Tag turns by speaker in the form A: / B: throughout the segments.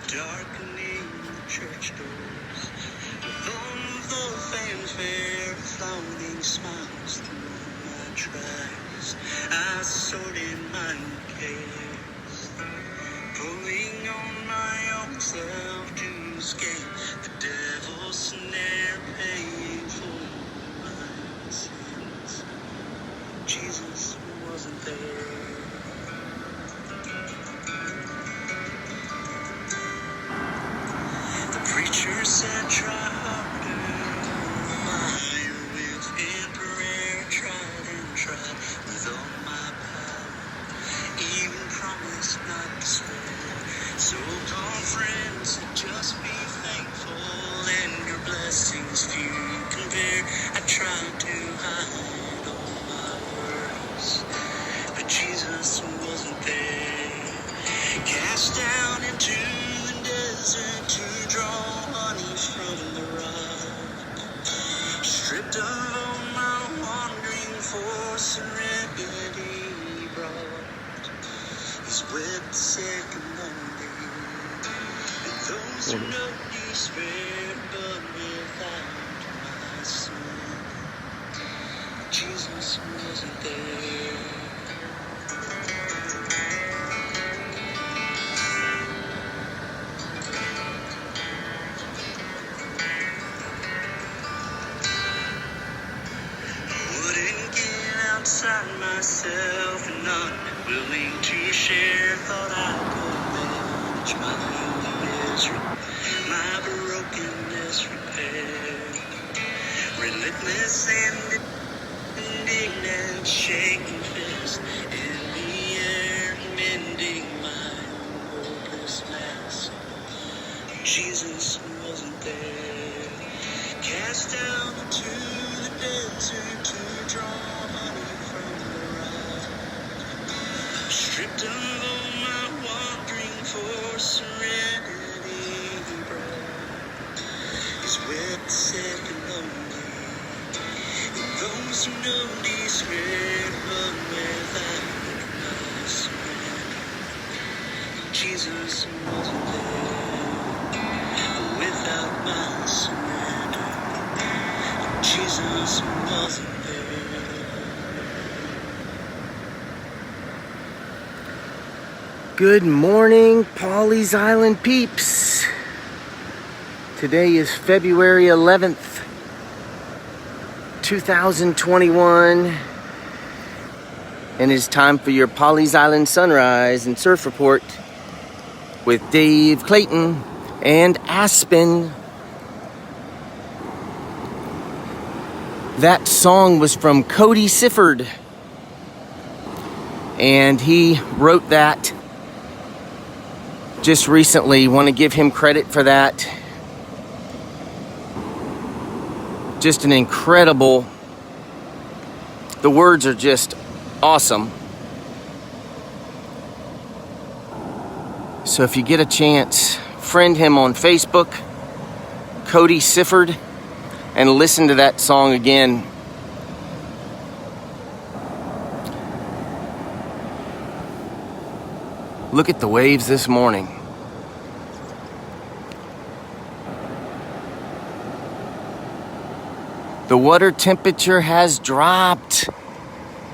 A: darkening the church doors, with all the fanfare, floating smiles through my tries. I sorted my cares, pulling on my own self to escape the devil's snare, paying for my sins. Jesus wasn't there. Preacher said try harder, higher within prayer, tried and tried with all my power, even promised not to despair. So call friends, just be thankful, and your blessings few compare. I tried to hide all my worries, but Jesus wasn't there. Cast down into the desert to draw honey from the rock, stripped of all my wandering for serenity brought, is with the second lonely, and those who know despair, but without my sin, Jesus wasn't there. Outside myself and not willing to share, thought I could manage my own misery, my brokenness repaired. Relentless and indignant, shaking fist in the air, mending my hopeless mess. Jesus wasn't there. Cast down into the desert to draw honey from the rock, stripped of all my wandering for serenity brought, is with the second lonely, and those who know despair, but without my surrender, Jesus wasn't there. Without my surrender, Jesus wasn't there. Good morning, Pawleys Island peeps. Today is February 11th, 2021, and it's time for your Pawleys Island sunrise and surf report with Dave Clayton and Aspen. That song was from Cody Sifford, and he wrote that just recently. Want to give him credit for that. Just an incredible, the words are just awesome. So if you get a chance, friend him on Facebook, Cody Sifford, and listen to that song again. Look at the waves this morning. The water temperature has dropped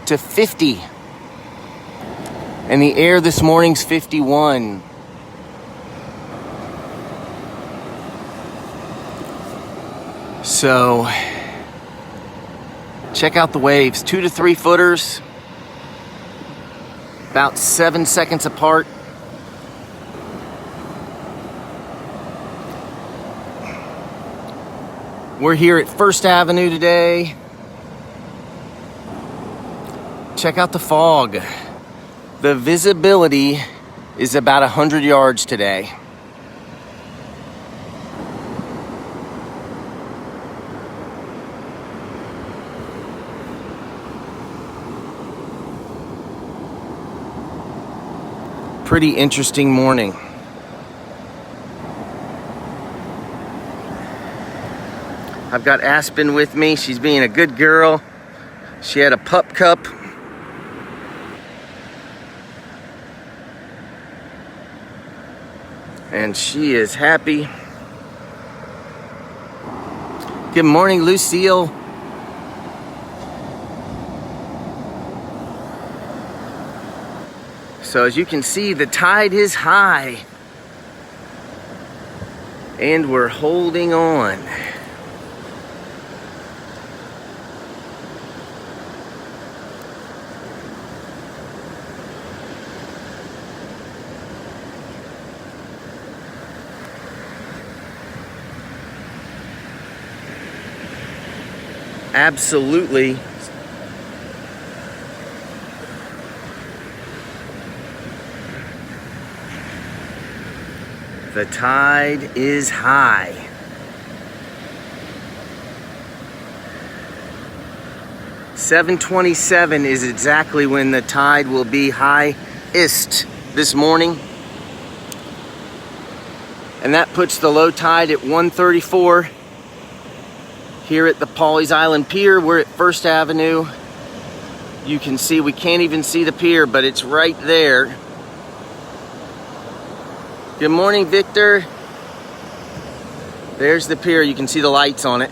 A: to 50. And the air this morning's 51. So, check out the waves, 2 to 3 footers, about 7 seconds apart. We're here at First Avenue today. Check out the fog. The visibility is about 100 yards today. Pretty interesting morning. I've got Aspen with me. She's being a good girl. She had a pup cup.
B: and she is happy. Good morning, Lucille. So as you can see, the tide is high, and we're holding on. Absolutely. The tide is high. "7:27 is exactly when the tide will be highest this morning. And that puts the low tide at 1:34 here at the Pawleys Island Pier. We're at First Avenue. You can see, we can't even see the pier, but it's right there. Good morning, Victor. There's the pier. You can see the lights on it.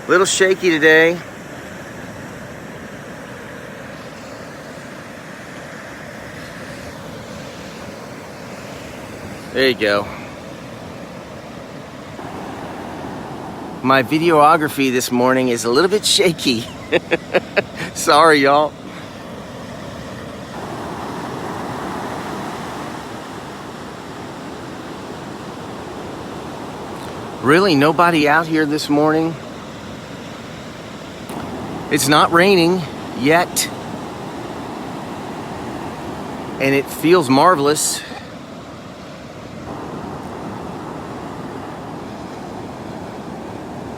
B: A little shaky today. There you go. My videography this morning is a little bit shaky. Sorry, y'all. Really, nobody out here this morning. It's not raining yet, and it feels marvelous.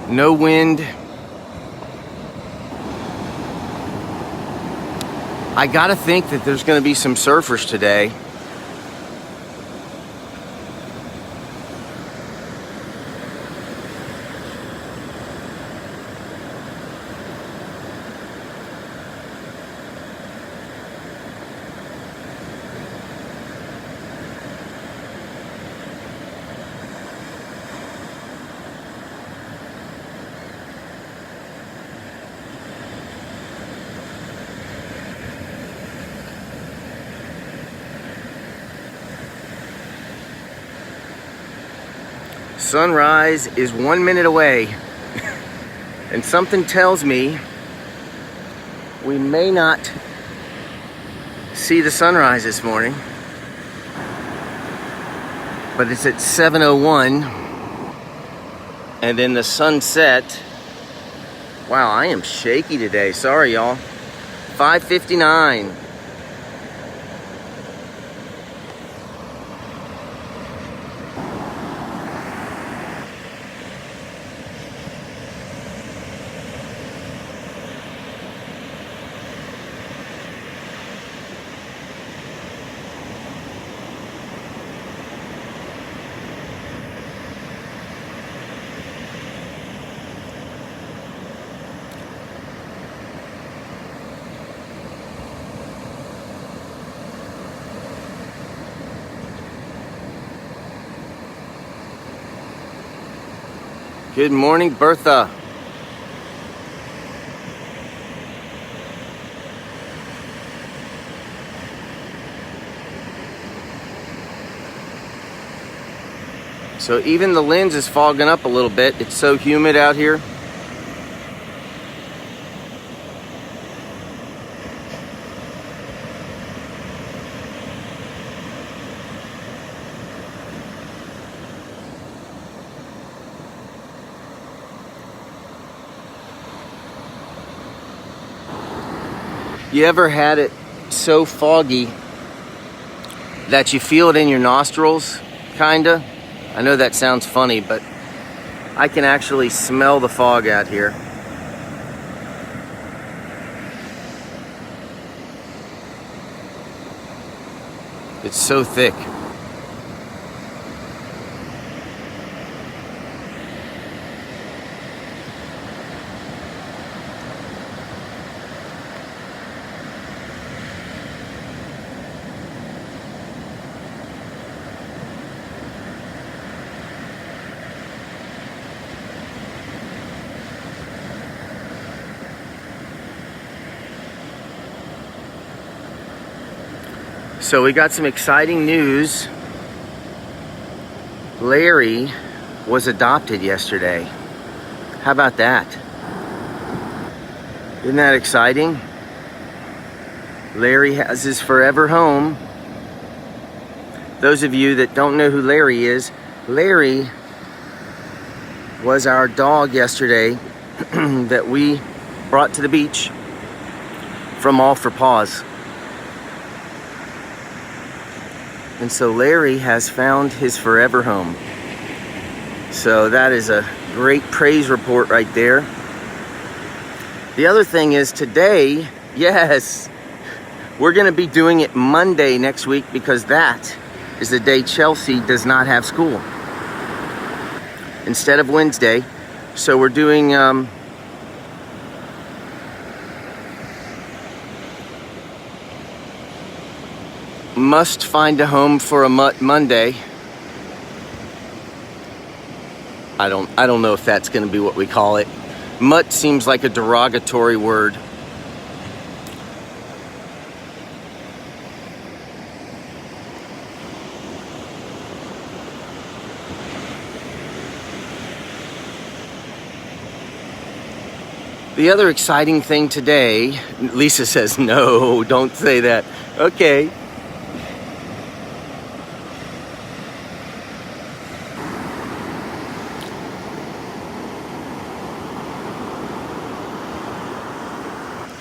B: No wind. I gotta think that there's gonna be some surfers today. Sunrise is 1 minute away, and something tells me we may not see the sunrise this morning, but it's at 7:01, and then the sunset. Wow, I am shaky today. Sorry, y'all. 5:59. Good morning, Bertha. So even the lens is fogging up a little bit. It's so humid out here. You ever had it so foggy that you feel it in your nostrils, kinda? I know that sounds funny, but I can actually smell the fog out here. It's so thick. So we got some exciting news. Larry was adopted yesterday. How about that? Isn't that exciting? Larry has his forever home. Those of you that don't know who Larry is, Larry was our dog yesterday that we brought to the beach from All for Paws. And so Larry has found his forever home. So that is a great praise report right there. The other thing is today, yes, we're going to be doing it Monday next week because that is the day Chelsea does not have school instead of Wednesday. So we're doing must find a home for a mutt Monday. I don't know if that's going to be what we call it. Mutt seems like a derogatory word. The other exciting thing today, Lisa says, no, don't say that. Okay.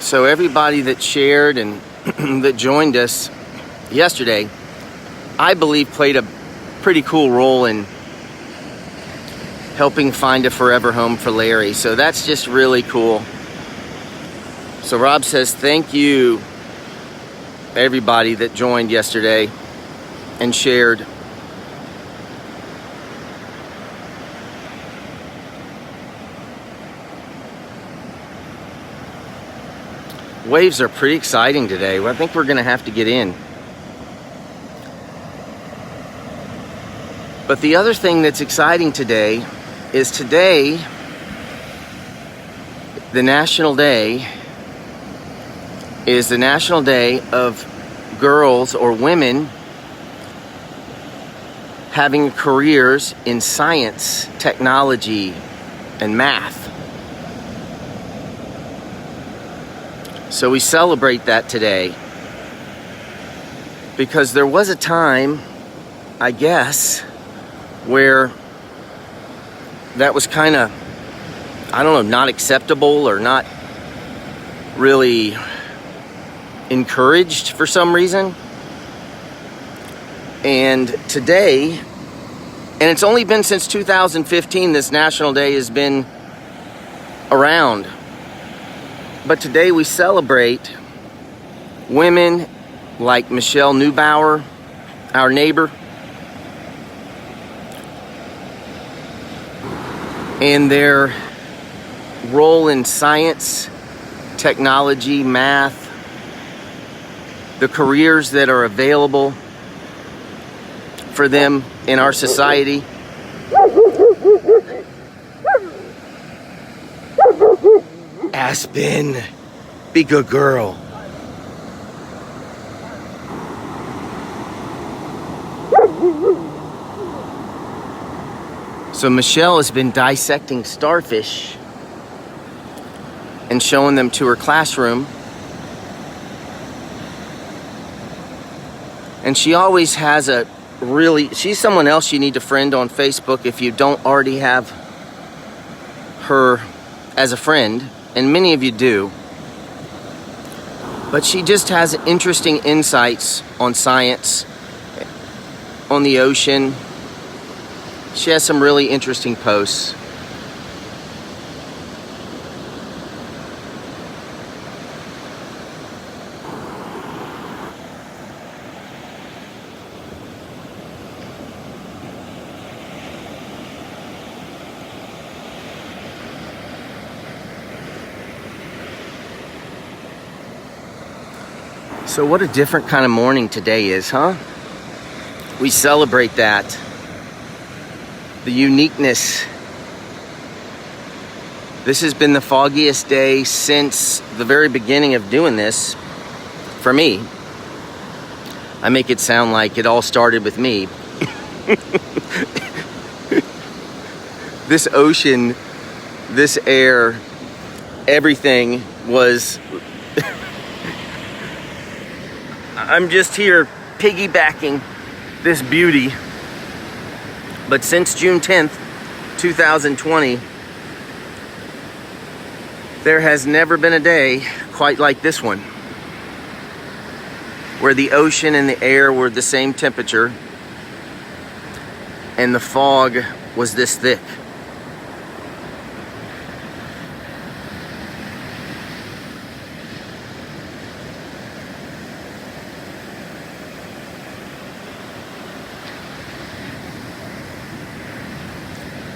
B: So everybody that shared and that joined us yesterday, I believe played a pretty cool role in helping find a forever home for Larry. So that's just really cool. So Rob says, thank you, everybody that joined yesterday and shared. Waves are pretty exciting today. I think we're going to have to get in. But the other thing that's exciting today is today, the National Day, is the National Day of girls or women having careers in science, technology, and math. So we celebrate that today because there was a time, I guess, where that was kind of, I don't know, not acceptable or not really encouraged for some reason. And today, and it's only been since 2015 this National Day has been around. But today we celebrate women like Michelle Neubauer, our neighbor, and their role in science, technology, math, the careers that are available for them in our society. Aspen, be good girl. So Michelle has been dissecting starfish and showing them to her classroom. And she always has a really, she's someone else you need to friend on Facebook if you don't already have her as a friend. And many of you do. But she just has interesting insights on science, on the ocean. She has some really interesting posts. So what a different kind of morning today is, huh? We celebrate that. The uniqueness. This has been the foggiest day since the very beginning of doing this for me. I make it sound like it all started with me. This ocean, this air, everything was... I'm just here piggybacking this beauty. But since June 10th, 2020, there has never been a day quite like this one, where the ocean and the air were the same temperature and the fog was this thick.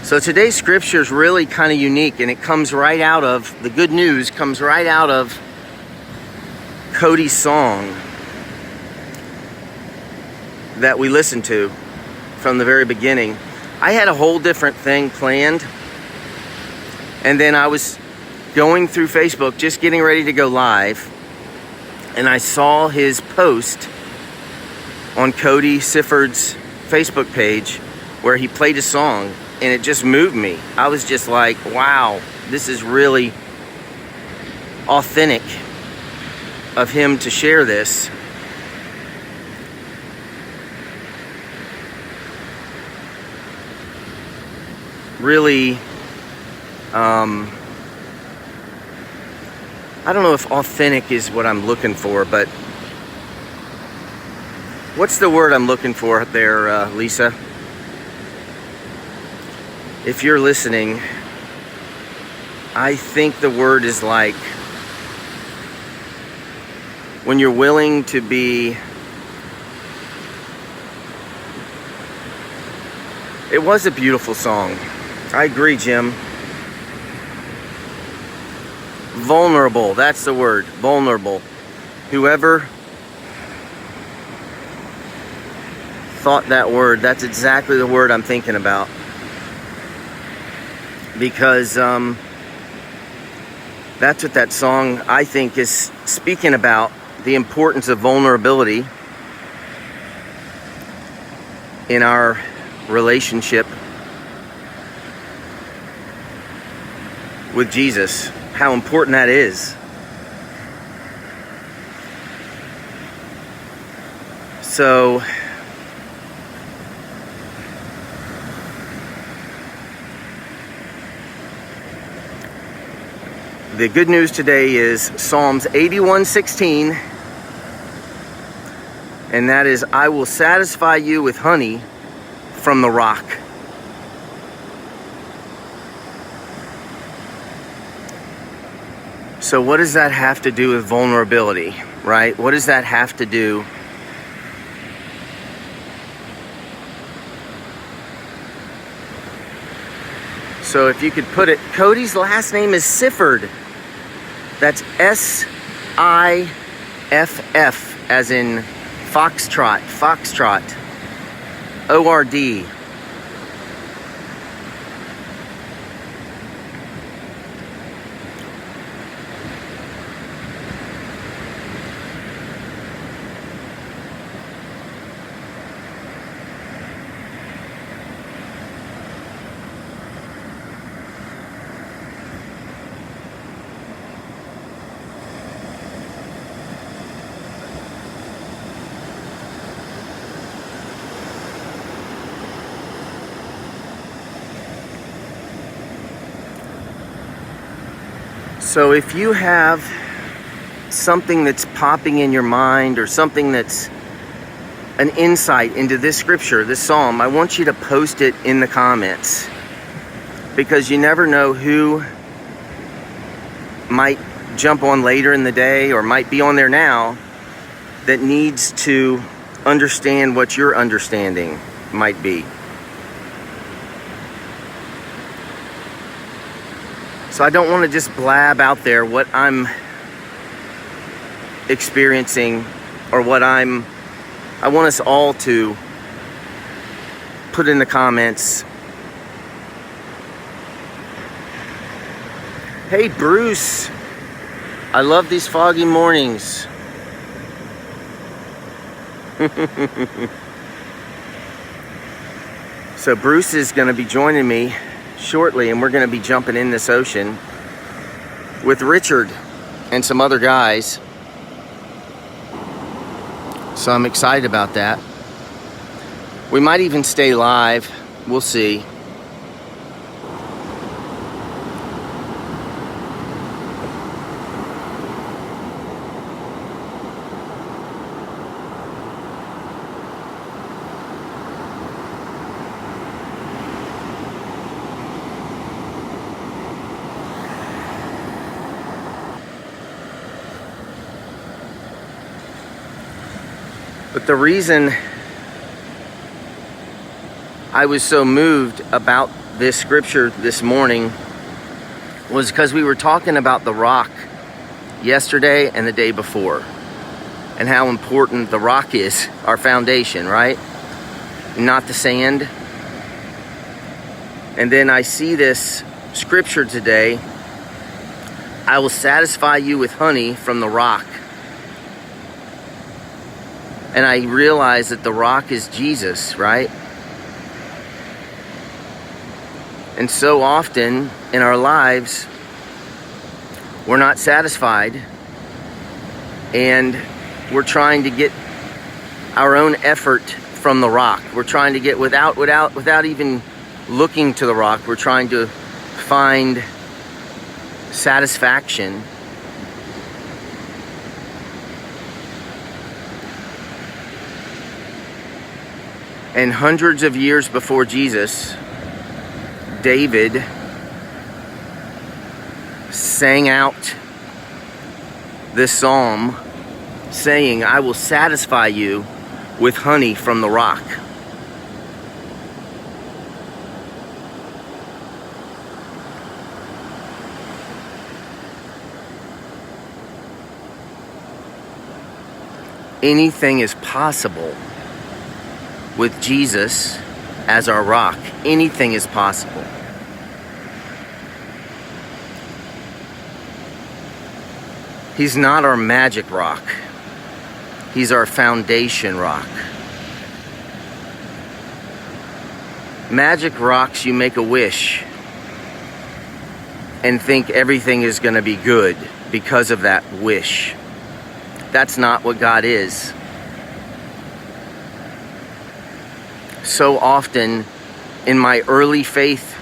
B: So today's scripture is really kind of unique, and it comes right out of, the good news comes right out of Cody's song that we listened to from the very beginning. I had a whole different thing planned, and then I was going through Facebook, just getting ready to go live, and I saw his post on Cody Sifford's Facebook page where he played a song, and it just moved me. I was just like, wow, this is really authentic of him to share this. Really, I don't know if authentic is what I'm looking for, but what's the word I'm looking for there, Lisa? If you're listening, I think the word is like when you're willing to be... It was a beautiful song. I agree, Jim. Vulnerable, that's the word. Vulnerable. Whoever thought that word, that's exactly the word I'm thinking about. Because that's what that song, I think, is speaking about, the importance of vulnerability in our relationship with Jesus. How important that is. So the good news today is Psalms 81:16, and that is, I will satisfy you with honey from the rock. So what does that have to do with vulnerability, right? What does that have to do? So if you could put it, Cody's last name is Sifford. That's S-I-F-F, as in foxtrot, foxtrot, O-R-D. So if you have something that's popping in your mind, or something that's an insight into this scripture, this psalm, I want you to post it in the comments, because you never know who might jump on later in the day, or might be on there now, that needs to understand what your understanding might be. So I don't want to just blab out there what I'm experiencing, or what I want us all to put in the comments. Hey Bruce, I love these foggy mornings. So Bruce is going to be joining me shortly, and we're going to be jumping in this ocean with Richard and some other guys. So I'm excited about that. We might even stay live. We'll see. But the reason I was so moved about this scripture this morning was because we were talking about the rock yesterday and the day before, and how important the rock is, our foundation, right? Not the sand. And then I see this scripture today: I will satisfy you with honey from the rock. And I realize that the rock is Jesus, right? And so often in our lives, we're not satisfied, and we're trying to get our own effort from the rock. We're trying to get without even looking to the rock. We're trying to find satisfaction. And hundreds of years before Jesus, David sang out this psalm saying, I will satisfy you with honey from the rock. Anything is possible with Jesus as our rock. Anything is possible. He's not our magic rock. He's our foundation rock. Magic rocks, you make a wish and think everything is going to be good because of that wish. That's not what God is. So often in my early faith,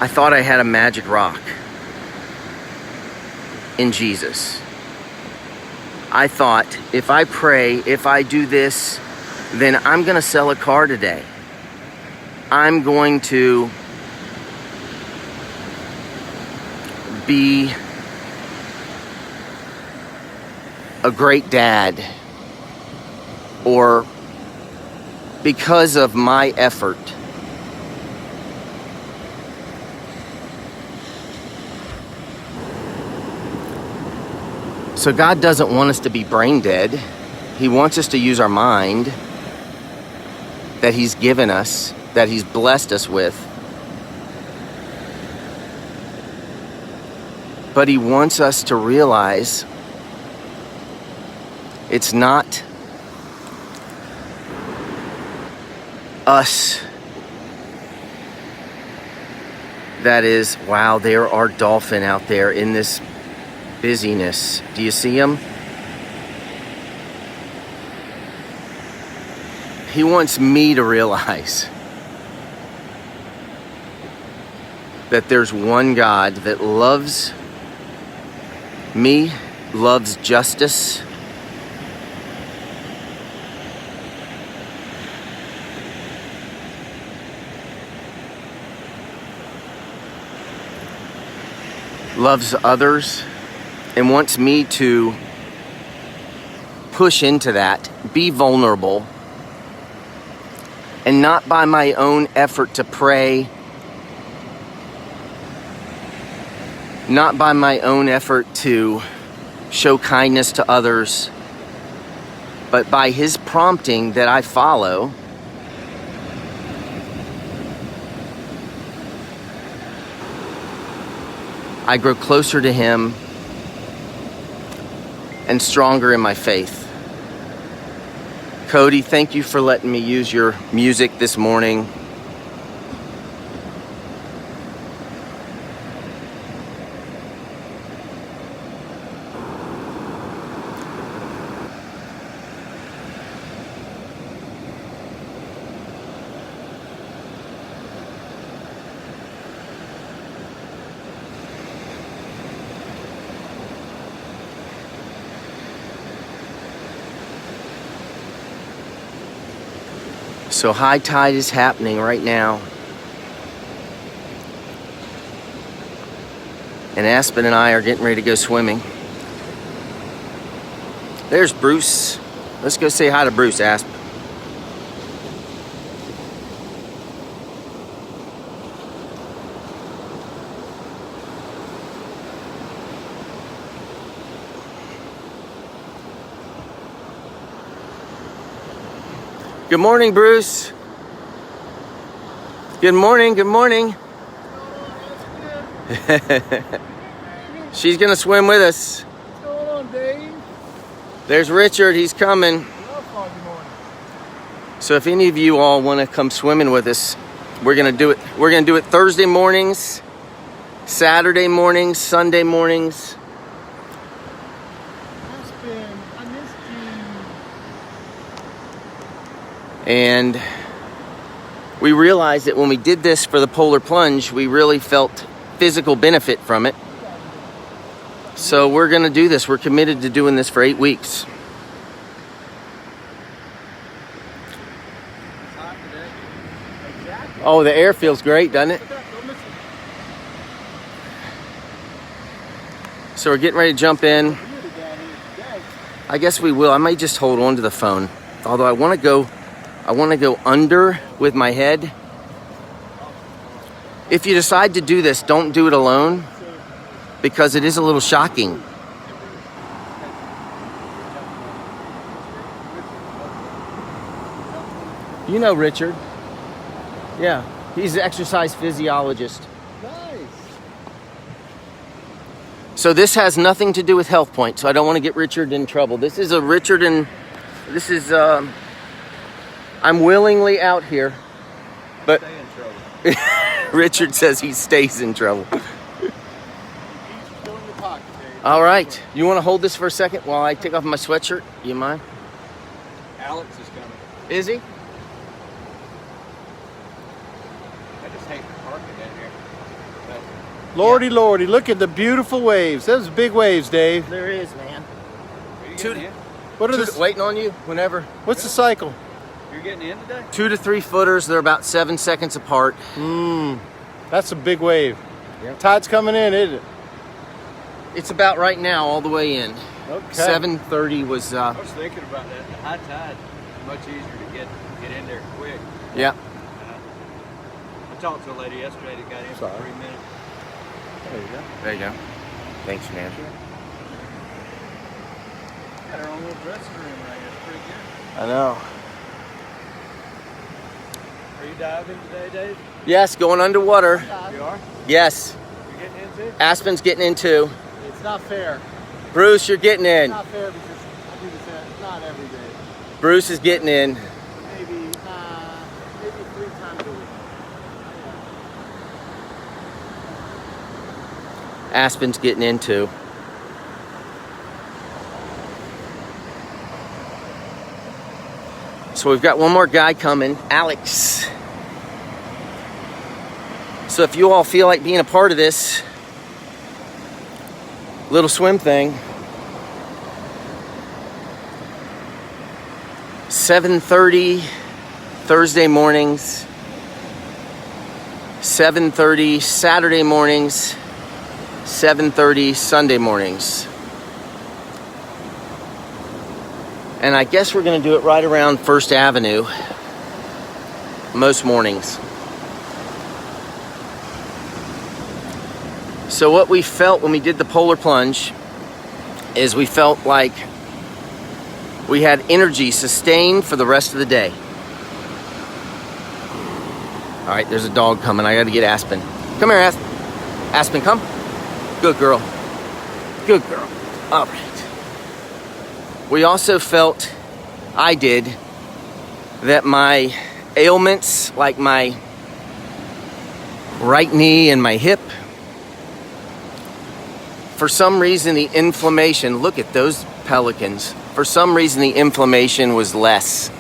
B: I thought I had a magic rock in Jesus. I thought, if I pray, if I do this, then I'm going to sell a car today. I'm going to be a great dad, or because of my effort. So God doesn't want us to be brain dead. He wants us to use our mind that He's given us, that He's blessed us with. But He wants us to realize it's not us that is, wow, there are dolphin out there in this busyness. Do you see them? He wants me to realize that there's one God that loves me, loves justice, loves others, and wants me to push into that, be vulnerable, and not by my own effort to pray, not by my own effort to show kindness to others, but by His prompting that I follow. I grow closer to Him and stronger in my faith. Cody, thank you for letting me use your music this morning. So high tide is happening right now. And Aspen and I are getting ready to go swimming. There's Bruce. Let's go say hi to Bruce, Aspen. Good morning, Bruce. Good morning, good morning. She's gonna swim with us.
C: What's going on, Dave?
B: There's Richard, he's coming.
C: Love foggy morning.
B: So if any of you all want to come swimming with us, we're gonna do it. We're gonna do it Thursday mornings, Saturday mornings, Sunday mornings.
C: Aspen, I missed you.
B: And we realized that when we did this for the polar plunge, we really felt physical benefit from it. So we're gonna do this. We're committed to doing this for 8 weeks.
C: It's hot today. Exactly.
B: Oh, the air feels great, doesn't it?
C: Look up, don't miss it.
B: So we're getting ready to jump in.
C: You're the guy here today.
B: I guess we will. I might just hold on to the phone. Although I want to go under with my head. If you decide to do this, don't do it alone because it is a little shocking. You know Richard. Yeah, he's an exercise physiologist.
C: Nice.
B: So this has nothing to do with Health Point, so I don't want to get Richard in trouble. This is I'm willingly out here, but
C: Stay in trouble.
B: Richard says he stays in trouble.
C: He's still in your pocket, Dave.
B: All right, you want to hold this for a second while I take off my sweatshirt? You mind?
C: Alex is coming.
B: Is he?
C: I just hate parking down here.
D: Lordy, lordy, look at the beautiful waves. Those big waves, Dave.
B: There is, man.
C: Are you
B: Two-
C: getting in?
D: What are the,
B: Waiting on you whenever.
D: what's the cycle?
C: You're getting in today?
B: 2 to 3 footers. They're about 7 seconds apart.
D: That's a big wave.
B: Yep.
D: Tide's coming in, isn't it?
B: It's about right now, all the way in.
D: Okay.
B: 7:30 was.
C: I was thinking about that. The high tide is much easier to get in there quick.
B: Yeah.
C: I talked to a lady yesterday that got in for
D: Sorry.
C: 3 minutes.
D: There you go.
B: There you go. Thanks, man.
C: Got her own little dressing room right here. It's pretty good.
B: I know.
C: Are you diving today, Dave?
B: Yes, going underwater.
C: You are?
B: Yes.
C: You getting in too?
B: Aspen's getting in too.
D: It's not fair.
B: Bruce, you're getting
D: It's
B: in.
D: not fair because I do this not every day.
B: Bruce is getting in.
D: Maybe 3 times a week.
B: Aspen's getting in too. So we've got one more guy coming, Alex. So if you all feel like being a part of this little swim thing, 7:30 Thursday mornings, 7:30 Saturday mornings, 7:30 Sunday mornings. And I guess we're going to do it right around First Avenue most mornings. So what we felt when we did the polar plunge is we felt like we had energy sustained for the rest of the day. All right, there's a dog coming. I got to get Aspen. Come here, Aspen. Aspen, come. Good girl. Good girl. All right. We also felt, I did, that my ailments, like my right knee and my hip, for some reason the inflammation, look at those pelicans, for some reason the inflammation was less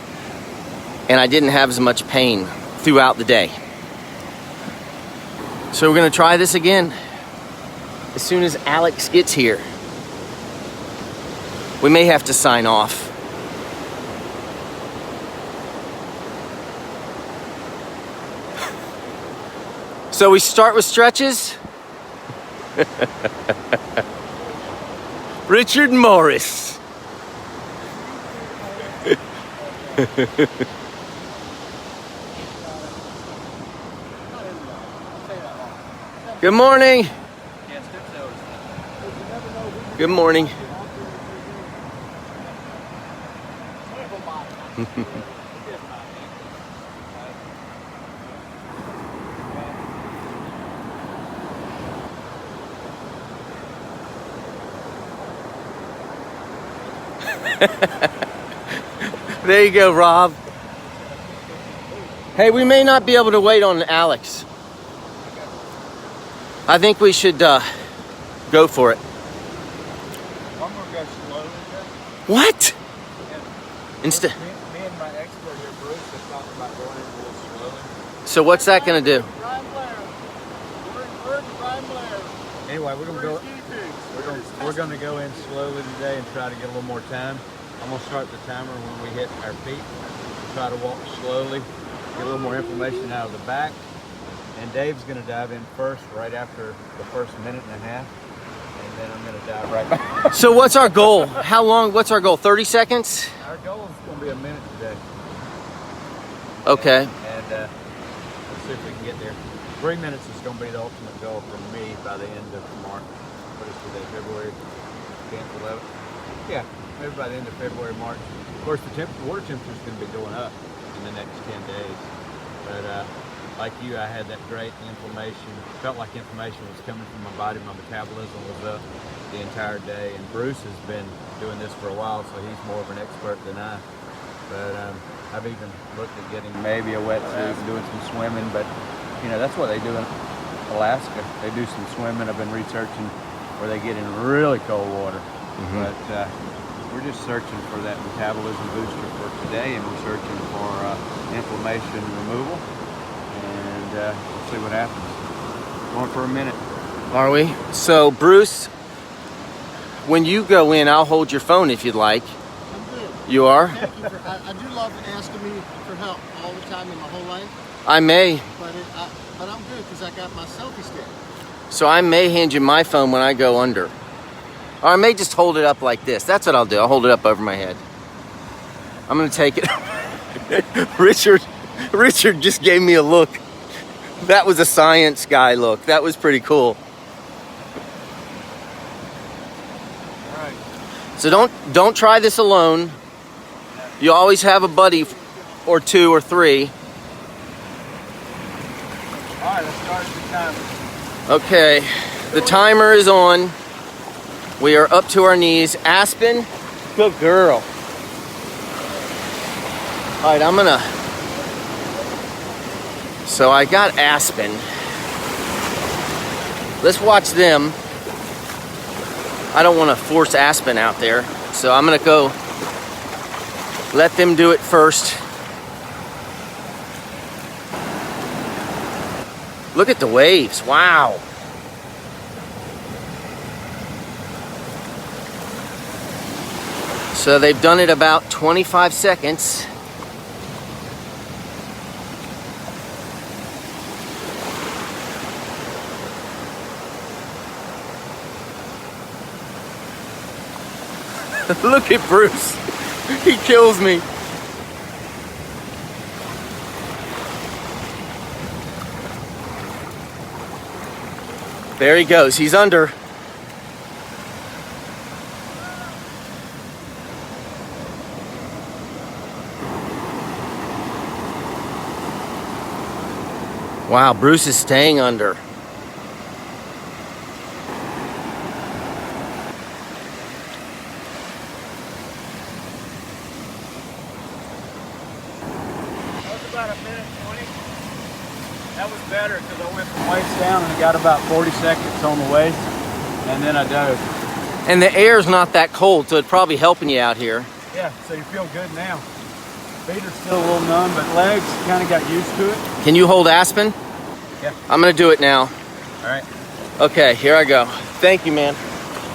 B: and I didn't have as much pain throughout the day. So we're gonna try this again as soon as Alex gets here. We may have to sign off. So we start with stretches. Richard Morris. Good morning. Good morning. There you go, Rob. Hey, we may not be able to wait on Alex. I think we should go for it.
C: I'm gonna go slowly.
B: What? Instead.
C: Me and my expert here, Bruce, have talked about going in a little slowly.
B: So what's that gonna do?
D: Brian Blair. Where's Brian Blair?
C: Anyway, we're gonna go in slowly today and try to get a little more time. I'm gonna start the timer when we hit our feet. Try to walk slowly, get a little more inflammation out of the back. And Dave's gonna dive in first, right after the first minute and a half. And then I'm gonna dive right back.
B: So what's our goal? How long? What's our goal? 30 seconds?
C: Our goal is gonna be a minute today.
B: Okay.
C: And let's see if we can get there. 3 minutes is gonna be the ultimate goal for me by the end of March. What is today? February 10th, 11th? Yeah, maybe by the end of February, March. Of course, the water temperature is going to be going up in the next 10 days. But like you, I had that great inflammation. Felt like inflammation was coming from my body. My metabolism was up the entire day. And Bruce has been doing this for a while, so he's more of an expert than I. But I've even looked at getting maybe a wetsuit and doing some swimming. But, you know, that's what they do in Alaska. They do some swimming. I've been researching where they get in really cold water.
B: Mm-hmm.
C: But we're just searching for that metabolism booster for today, and we're searching for inflammation removal, and we'll see what happens. Going for a minute.
B: Are we? So Bruce, when you go in, I'll hold your phone if you'd like.
D: I'm good.
B: You are?
D: Thank you I do love asking me for help all the time in my whole life,
B: I may.
D: but I'm good because I got my selfie stick.
B: So I may hand you my phone when I go under. Or I may just hold it up like this. That's what I'll do. I'll hold it up over my head. I'm gonna take it. Richard just gave me a look. That was a science guy look. That was pretty cool.
C: All right.
B: So don't try this alone. You always have a buddy or two or three.
C: All right, let's start the timer.
B: Okay, the timer is on. We are up to our knees. Aspen, good girl. All right, so I got Aspen. Let's watch them. I don't want to force Aspen out there, so I'm gonna go let them do it first. Look at the waves, wow. So they've done it about 25 seconds. Look at Bruce. He kills me. There he goes. He's under. Wow, Bruce is staying under.
C: That was better because I went from waist down and I got about 40 seconds on the waist, and then I dove.
B: And the air's not that cold, so it's probably helping you out here.
C: Yeah, so you feel good now. Feet are still a little numb, but legs kind of got used to it.
B: Can you hold Aspen?
C: Yeah.
B: I'm gonna do it now.
C: All right.
B: Okay, here I go. Thank you, man.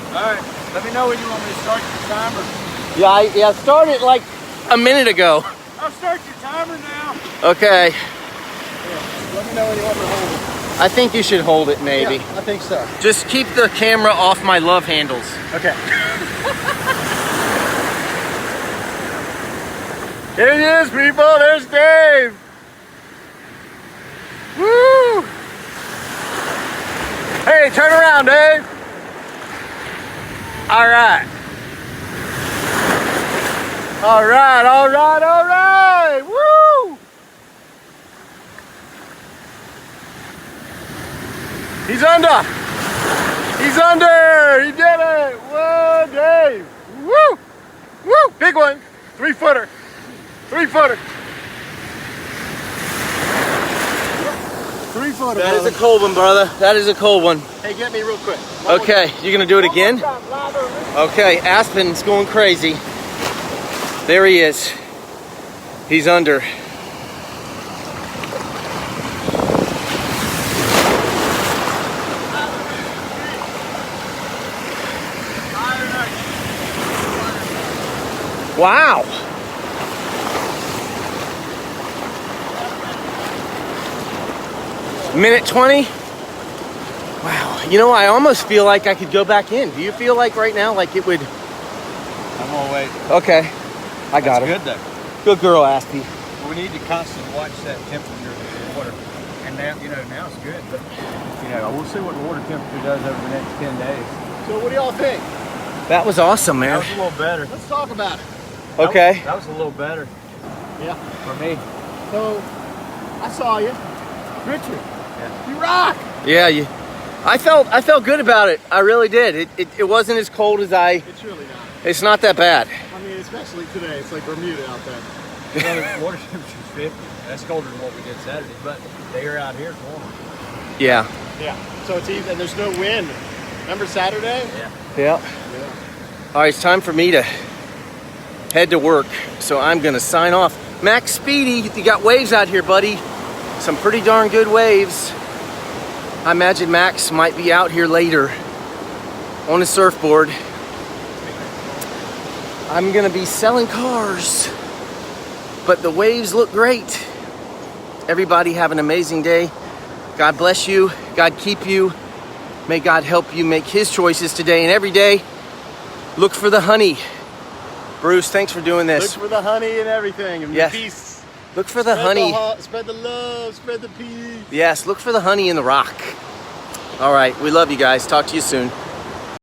C: All right. Let me know when you want me to start your timer.
B: Yeah, I started like a minute ago.
C: I'll start your timer now.
B: Okay.
D: Yeah. Let me know when you want me to hold it.
B: I think you should hold it, maybe.
D: Yeah, I think so.
B: Just keep the camera off my love handles.
D: Okay.
B: Here it is, people. There's Dave. Woo! Hey, turn around, Dave. All right. All right, all right, all right. Woo! He's under. He's under. He did it. Whoa, Dave. Woo! Woo! Big one. 3-footer. 3-footer.
D: 3-footer.
B: That is a cold one, brother. That is a cold one.
D: Hey, get me real quick.
B: Okay, you gonna do it again? Okay, Aspen's going crazy. There he is. He's under. Wow. Minute 20. Wow. You know, I almost feel like I could go back in. Do you feel like right now, like it would?
C: I'm gonna wait.
B: Okay. I got
C: That's
B: her.
C: good though.
B: Good girl, Aspie.
C: We need to constantly watch that temperature of the water. And now, now it's good, but we'll see what the water temperature does over the next 10 days.
D: So what do y'all think?
B: That was awesome,
C: That
B: man.
C: was a little better.
D: Let's talk about it.
B: Okay.
C: That was a little better
D: Yeah.
C: for me.
D: So, I saw you. Richard.
C: Yeah.
D: You rock.
B: Yeah, I felt good about it. I really did. It wasn't as cold as
D: It's really not.
B: it's not that bad.
D: I mean, especially today. It's like Bermuda out there.
C: The water temperature's 50. That's colder than what we did Saturday, but the air out here is warmer.
B: Yeah.
D: Yeah. So it's even, and there's no wind. Remember Saturday?
C: Yeah.
B: Yeah. All right, it's time for me to head to work. So I'm gonna sign off. Max Speedy, you got waves out here, buddy. Some pretty darn good waves. I imagine Max might be out here later on a surfboard. I'm gonna be selling cars, but the waves look great. Everybody have an amazing day. God bless you. God keep you. May God help you make his choices today and every day. Look for the honey. Bruce, thanks for doing this.
D: Look for the honey and everything. And
B: Yes.
D: the peace.
B: Look for the honey.
D: Spread the love. Spread the peace.
B: Yes, look for the honey in the rock. All right, we love you guys. Talk to you soon.